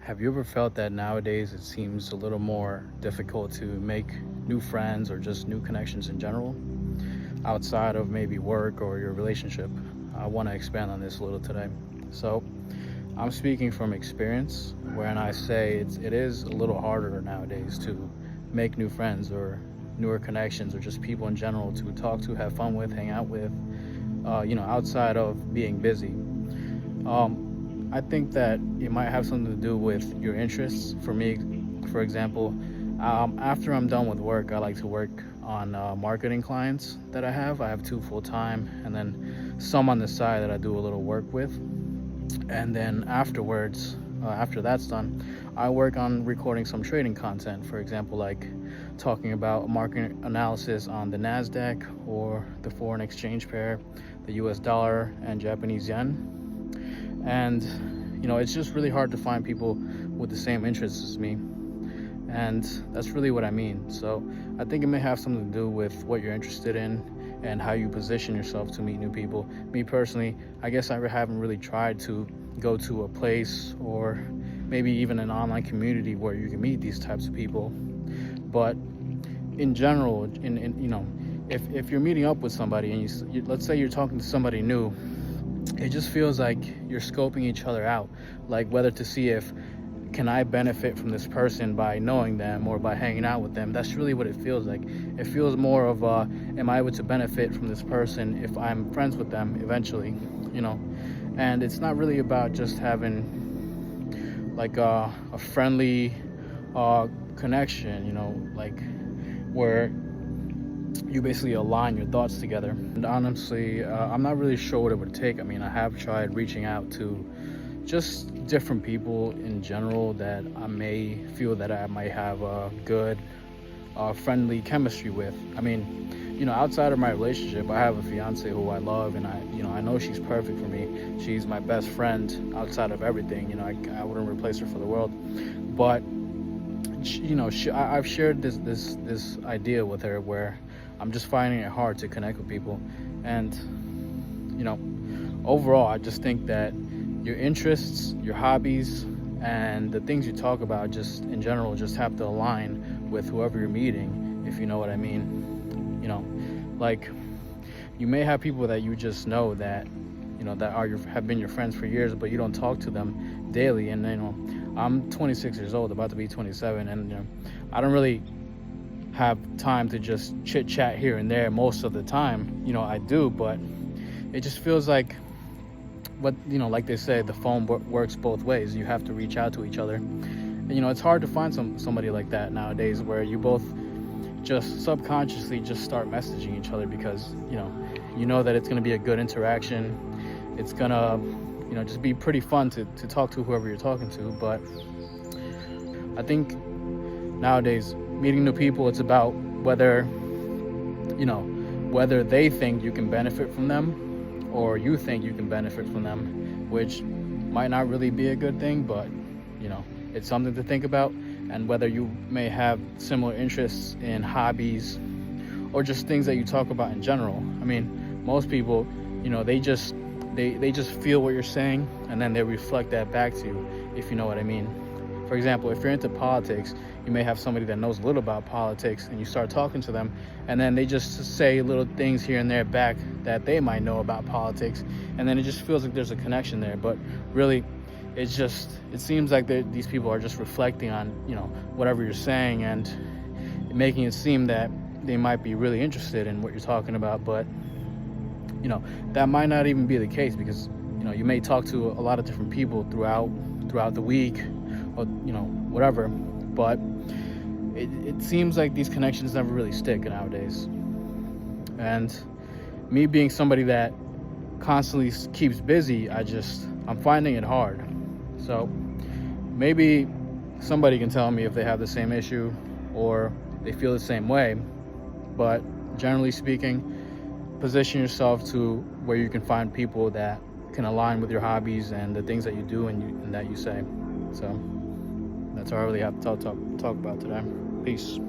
Have you ever felt that nowadays it seems a little more difficult to make new friends or just new connections in general outside of maybe work or your relationship? I want to expand on this a little today. So, I'm speaking from experience when I say it is a little harder nowadays to make new friends or newer connections or just people in general to talk to, have fun with, hang out with, outside of being busy. I think that it might have something to do with your interests. For me, for example, after I'm done with work, I like to work on marketing clients that I have. I have two full time, and then some on the side that I do a little work with. And then afterwards, after that's done, I work on recording some trading content. For example, like talking about market analysis on the NASDAQ or the foreign exchange pair, the US dollar and Japanese yen. And it's just really hard to find people with the same interests as me, and that's really what I mean. So I think it may have something to do with what you're interested in and how you position yourself to meet new people. Me personally, I guess I haven't really tried to go to a place or maybe even an online community where you can meet these types of people. But in general, if you're meeting up with somebody and you let's say you're talking to somebody new, it just feels like you're scoping each other out, like whether to see if can I benefit from this person by knowing them or by hanging out with them. That's really what it feels like. It feels more of am I able to benefit from this person if I'm friends with them eventually, and it's not really about just having like a friendly connection, like where you basically align your thoughts together. And honestly, I'm not really sure what it would take. I mean, I have tried reaching out to just different people in general that I may feel that I might have a good, friendly chemistry with. I mean, outside of my relationship, I have a fiance who I love, and I know she's perfect for me. She's my best friend outside of everything. I wouldn't replace her for the world. But I've shared this idea with her where I'm just finding it hard to connect with people. And overall, I just think that your interests, your hobbies, and the things you talk about just in general just have to align with whoever you're meeting, if you know what I mean. Like you may have people that you just know that have been your friends for years, but you don't talk to them daily. And I'm 26 years old, about to be 27, and I don't really have time to just chit chat here and there most of the time. I do, but it just feels like like they say, the phone works both ways. You have to reach out to each other. And, it's hard to find somebody like that nowadays, where you both just subconsciously just start messaging each other because you know that it's going to be a good interaction. It's gonna just be pretty fun to talk to whoever you're talking to. But I think nowadays, meeting new people, it's about whether they think you can benefit from them or you think you can benefit from them, which might not really be a good thing, but it's something to think about. And whether you may have similar interests in hobbies or just things that you talk about in general. I mean, most people, they just feel what you're saying, and then they reflect that back to you, if you know what I mean. For example, if you're into politics, you may have somebody that knows a little about politics, and you start talking to them, and then they just say little things here and there back that they might know about politics, and then it just feels like there's a connection there. But really, it seems like these people are just reflecting on whatever you're saying and making it seem that they might be really interested in what you're talking about. But that might not even be the case, because you may talk to a lot of different people throughout the week, or whatever, but it seems like these connections never really stick nowadays. And me being somebody that constantly keeps busy, I'm finding it hard. So maybe somebody can tell me if they have the same issue or they feel the same way. But generally speaking, position yourself to where you can find people that can align with your hobbies and the things that you do and that you say. So that's all I really have to talk about today. Peace.